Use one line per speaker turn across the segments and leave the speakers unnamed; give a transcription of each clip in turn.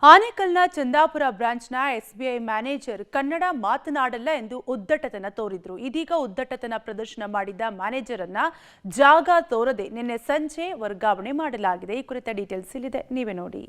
ಆನೇಕಲ್ನ Chandapura ಬ್ರಾಂಚ್ನ SBI manager Kannada ಮಾತನಾಡಲ್ಲ ಎಂದು ಉದ್ದಟತನ ತೋರಿದ್ರು. ಇದೀಗ ಉದ್ದಟತನ ಪ್ರದರ್ಶನ ಮಾಡಿದ್ದ ಮ್ಯಾನೇಜರ್ ಅನ್ನ ಜಾಗ ತೋರದೆ ನಿನ್ನೆ ಸಂಜೆ ವರ್ಗಾವಣೆ ಮಾಡಲಾಗಿದೆ. ಈ ಕುರಿತ ಡೀಟೇಲ್ಸ್ ಇಲ್ಲಿದೆ, ನೀವೇ ನೋಡಿ.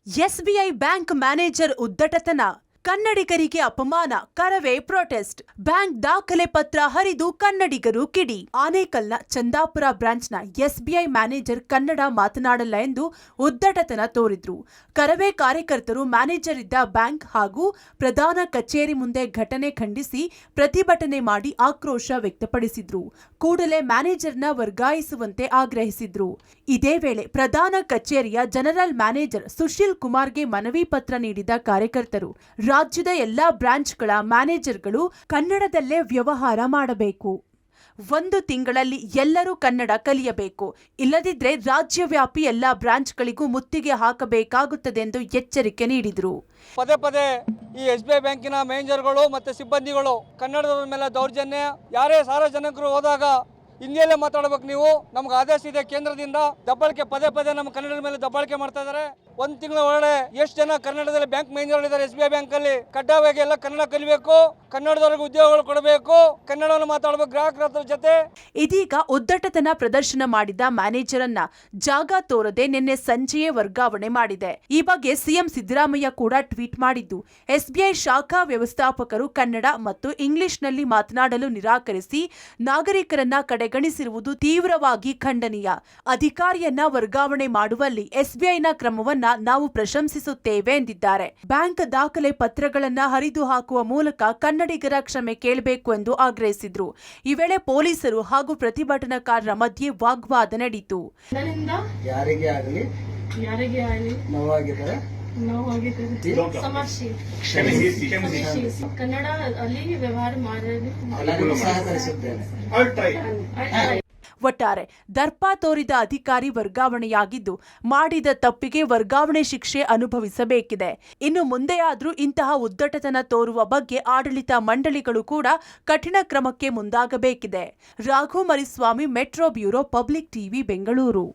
ಎಸ್ಬಿಐ ಬ್ಯಾಂಕ್ ಮ್ಯಾನೇಜರ್ ಉದ್ದಟತನ, ಕನ್ನಡಿಗರಿಗೆ ಅಪಮಾನ, ಕರವೇ ಪ್ರೊಟೆಸ್ಟ್, ಬ್ಯಾಂಕ್ ದಾಖಲೆ ಪತ್ರ ಹರಿದು ಕನ್ನಡಿಗರು ಕಿಡಿ. ಆನೇಕಲ್ನ ಚಂದಾಪುರ ಬ್ರಾಂಚ್ನ ಎಸ್ಬಿಐ ಮ್ಯಾನೇಜರ್ ಕನ್ನಡ ಮಾತನಾಡಲ್ಲ ಎಂದು ಉದ್ದಟತನ ತೋರಿದ್ರು. ಕರವೇ ಕಾರ್ಯಕರ್ತರು ಮ್ಯಾನೇಜರ್ ಇದ್ದ ಬ್ಯಾಂಕ್ ಹಾಗೂ ಪ್ರಧಾನ ಕಚೇರಿ ಮುಂದೆ ಘಟನೆ ಖಂಡಿಸಿ ಪ್ರತಿಭಟನೆ ಮಾಡಿ ಆಕ್ರೋಶ ವ್ಯಕ್ತಪಡಿಸಿದ್ರು. ಕೂಡಲೇ ಮ್ಯಾನೇಜರ್ನ ವರ್ಗಾಯಿಸುವಂತೆ ಆಗ್ರಹಿಸಿದ್ರು. ಇದೇ ವೇಳೆ ಪ್ರಧಾನ ಕಚೇರಿಯ ಜನರಲ್ ಮ್ಯಾನೇಜರ್ ಸುಶೀಲ್ ಕುಮಾರ್ಗೆ ಮನವಿ ಪತ್ರ ನೀಡಿದ ಕಾರ್ಯಕರ್ತರು ರಾಜ್ಯದ ಎಲ್ಲಾ ಬ್ರಾಂಚ್ಗಳ ಮ್ಯಾನೇಜರ್ಗಳು ಕನ್ನಡದಲ್ಲೇ ವ್ಯವಹಾರ ಮಾಡಬೇಕು, 1 ತಿಂಗಳಲ್ಲಿ ಎಲ್ಲರೂ ಕನ್ನಡ ಕಲಿಯಬೇಕು, ಇಲ್ಲದಿದ್ದರೆ ರಾಜ್ಯವ್ಯಾಪಿ ಎಲ್ಲಾ ಬ್ರಾಂಚ್ಗಳಿಗೂ ಮುತ್ತಿಗೆ ಹಾಕಬೇಕಾಗುತ್ತದೆ ಎಂದು ಎಚ್ಚರಿಕೆ ನೀಡಿದರು.
ಪದೇ ಪದೇ ಈ ಎಸ್ಬಿಐ ಬ್ಯಾಂಕಿನ ಮ್ಯಾನೇಜರ್ಗಳು ಮತ್ತು ಸಿಬ್ಬಂದಿಗಳು ಕನ್ನಡದವರ ಮೇಲೆ ದೌರ್ಜನ್ಯ, ಯಾರೇ ಸಾರ್ವಜನಿಕರು ಹೋದಾಗ ಹಿಂದಿಯಲ್ಲೇ ಮಾತಾಡಬೇಕು, ನೀವು ನಮ್ಗೆ ಆದೇಶ ಇದೆ ಕೇಂದ್ರದಿಂದ, ದಬ್ಬಾಳಿಕೆ ಪದೇ ಪದೇ ನಮ್ಮ ಕನ್ನಡದ ಮೇಲೆ ದಬ್ಬಾಳಿಕೆ ಮಾಡ್ತಾ ಇದ್ದಾರೆ. 1 ತಿಂಗಳ ಒಳಗಡೆ ಎಷ್ಟು ಜನ ಕನ್ನಡದಲ್ಲಿ ಬ್ಯಾಂಕ್ ಮ್ಯಾನೇಜರ್ ಇದ್ದಾರೆ ಎಸ್ಬಿಐ ಬ್ಯಾಂಕ್ ಅಲ್ಲಿ, ಕಡ್ಡಾಯವಾಗಿ ಎಲ್ಲ ಕನ್ನಡ ಕಲಿಬೇಕು, ಕನ್ನಡದವರಿಗೆ ಉದ್ಯೋಗಗಳು ಕೊಡಬೇಕು, ಕನ್ನಡವನ್ನು ಮಾತಾಡಬೇಕು ಗ್ರಾಹಕರ ಜೊತೆ.
ಇದೀಗ ಉದ್ದಟತನ ಪ್ರದರ್ಶನ ಮಾಡಿದ ಮ್ಯಾನೇಜರ್ ಅನ್ನ ಜಾಗ ತೋರದೆ ನಿನ್ನೆ ಸಂಜೆಯೇ ವರ್ಗಾವಣೆ ಮಾಡಿದೆ. ಈ ಬಗ್ಗೆ ಸಿಎಂ ಸಿದ್ದರಾಮಯ್ಯ ಕೂಡ ಟ್ವೀಟ್ ಮಾಡಿದ್ದು, ಎಸ್ಬಿಐ ಶಾಖಾ ವ್ಯವಸ್ಥಾಪಕರು ಕನ್ನಡ ಮತ್ತು ಇಂಗ್ಲಿಷ್ನಲ್ಲಿ ಮಾತನಾಡಲು ನಿರಾಕರಿಸಿ ನಾಗರಿಕರನ್ನ ಕಡೆಗಣಿಸಿರುವುದು ತೀವ್ರವಾಗಿ ಖಂಡನೀಯ. ಅಧಿಕಾರಿಯನ್ನ ವರ್ಗಾವಣೆ ಮಾಡುವಲ್ಲಿ ಎಸ್ಬಿಐನ ಕ್ರಮವನ್ನ ನಾವು ಪ್ರಶಂಸಿಸುತ್ತೇವೆ ಎಂದಿದ್ದಾರೆ. ಬ್ಯಾಂಕ್ ದಾಖಲೆ ಪತ್ರಗಳನ್ನ ಹರಿದು ಹಾಕುವ ಮೂಲಕ ಕನ್ನಡಿಗರ ಕ್ಷಮೆ ಕೇಳಬೇಕು ಎಂದು ಆಗ್ರಹಿಸಿದ್ರು. ಈ ವೇಳೆ ಪೊಲೀಸರು ಹಾಗೂ ಪ್ರತಿಭಟನಾಕಾರರ ಮಧ್ಯೆ ವಾಗ್ವಾದ ನಡೆಯಿತು.
ಯಾರಿಗೆ ಆಗಲಿ
ಕನ್ನಡ ಅಲ್ಲಿ ವ್ಯವಹಾರ
ಒಟ್ಟಾರೆ ದರ್ಪ ತೋರಿದ ಅಧಿಕಾರಿ ವರ್ಗಾವಣೆಯಾಗಿದ್ದು, ಮಾಡಿದ ತಪ್ಪಿಗೆ ವರ್ಗಾವಣೆ ಶಿಕ್ಷೆ ಅನುಭವಿಸಬೇಕಿದೆ. ಇನ್ನು ಮುಂದೆಯಾದ್ರೂ ಇಂತಹ ಉದ್ದಟತನ ತೋರುವ ಬಗ್ಗೆ ಆಡಳಿತ ಮಂಡಳಿಗಳು ಕೂಡ ಕಠಿಣ ಕ್ರಮಕ್ಕೆ ಮುಂದಾಗಬೇಕಿದೆ. Raghu Mariswamy, metro bureau, public TV, Bengaluru.